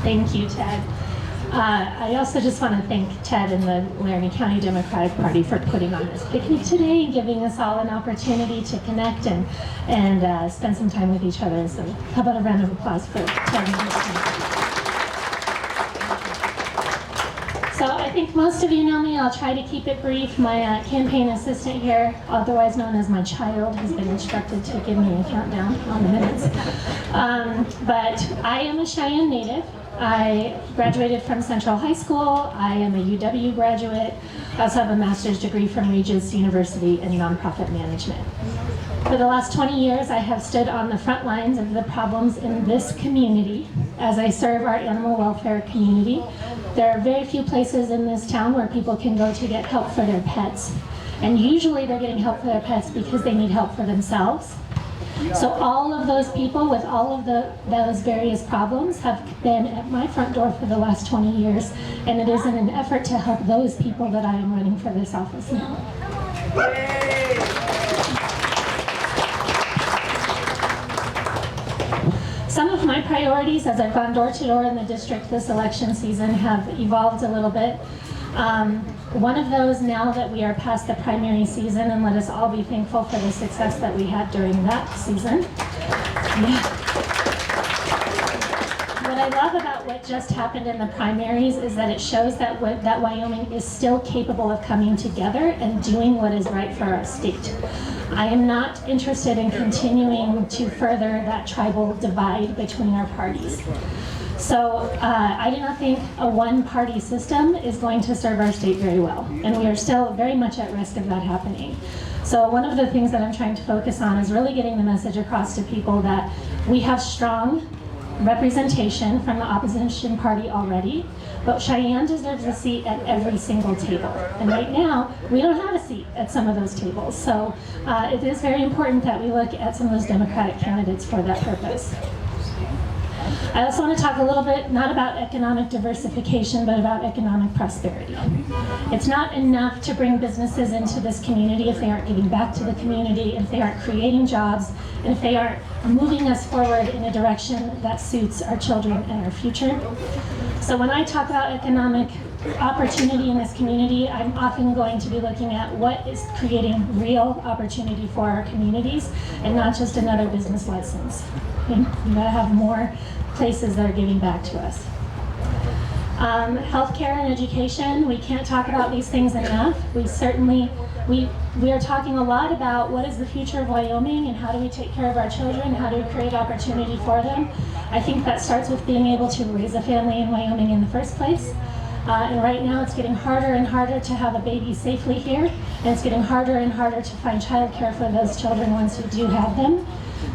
Thank you, Ted. I also just want to thank Ted and the Laramie County Democratic Party for putting on this picnic today and giving us all an opportunity to connect and spend some time with each other. So how about a round of applause for Ted and his team? So I think most of you know me. I'll try to keep it brief. My campaign assistant here, otherwise known as my child, has been instructed to give me a countdown on the minutes. But I am a Cheyenne native. I graduated from Central High School. I am a UW graduate. I also have a master's degree from Regis University in nonprofit management. For the last 20 years, I have stood on the front lines of the problems in this community as I serve our animal welfare community. There are very few places in this town where people can go to get help for their pets. And usually they're getting help for their pets because they need help for themselves. So all of those people with all of those various problems have been at my front door for the last 20 years, and it is in an effort to help those people that I am running for this office now. Some of my priorities as I've gone door to door in the district this election season have evolved a little bit. One of those, now that we are past the primary season, and let us all be thankful for the success that we had during that season. Yeah. What I love about what just happened in the primaries is that it shows that Wyoming is still capable of coming together and doing what is right for our state. I am not interested in continuing to further that tribal divide between our parties. So I do not think a one-party system is going to serve our state very well, and we are still very much at risk of that happening. So one of the things that I'm trying to focus on is really getting the message across to people that we have strong representation from the opposition party already, but Cheyenne deserves a seat at every single table. And right now, we don't have a seat at some of those tables. So it is very important that we look at some of those Democratic candidates for that purpose. I also want to talk a little bit, not about economic diversification, but about economic prosperity. It's not enough to bring businesses into this community if they aren't giving back to the community, if they aren't creating jobs, and if they aren't moving us forward in a direction that suits our children and our future. So when I talk about economic opportunity in this community, I'm often going to be looking at what is creating real opportunity for our communities and not just another business license. Okay? We gotta have more places that are giving back to us. Healthcare and education, we can't talk about these things enough. We are talking a lot about what is the future of Wyoming and how do we take care of our children, how do we create opportunity for them. I think that starts with being able to raise a family in Wyoming in the first place. And right now it's getting harder and harder to have a baby safely here, and it's getting harder and harder to find childcare for those children once you do have them.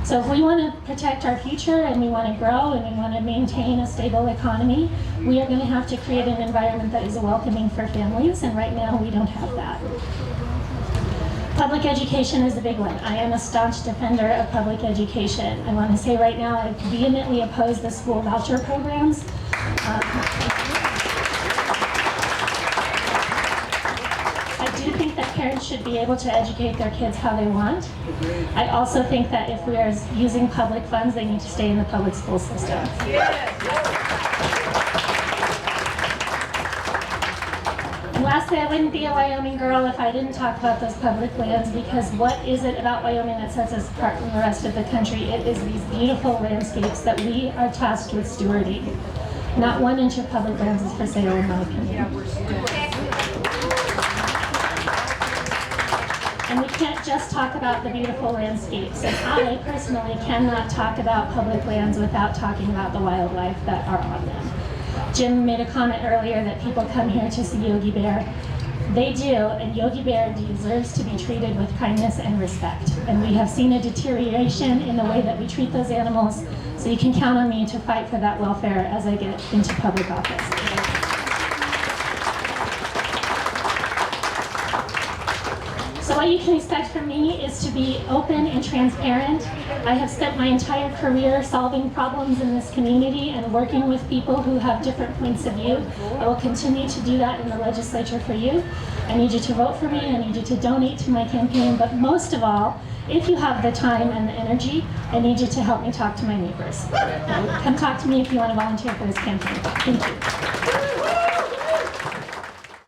So if we want to protect our future and we want to grow and we want to maintain a stable economy, we are going to have to create an environment that is welcoming for families, and right now we don't have that. Public education is a big one. I am a staunch defender of public education. I want to say right now I vehemently oppose the school voucher programs. I do think that parents should be able to educate their kids how they want. I also think that if we are using public funds, they need to stay in the public school system. And lastly, I wouldn't be a Wyoming girl if I didn't talk about those public lands, because what is it about Wyoming that sets us apart from the rest of the country? It is these beautiful landscapes that we are tasked with stewarding. Not 1 inch of public lands is for sale, in my opinion. And we can't just talk about the beautiful landscapes. And I personally cannot talk about public lands without talking about the wildlife that are on them. Jim made a comment earlier that people come here to see Yogi Bear. They do, and Yogi Bear deserves to be treated with kindness and respect. And we have seen a deterioration in the way that we treat those animals, so you can count on me to fight for that welfare as I get into public office. So what you can expect from me is to be open and transparent. I have spent my entire career solving problems in this community and working with people who have different points of view. I will continue to do that in the legislature for you. I need you to vote for me. I need you to donate to my campaign. But most of all, if you have the time and the energy, I need you to help me talk to my neighbors. Come talk to me if you want to volunteer for this campaign. Thank you.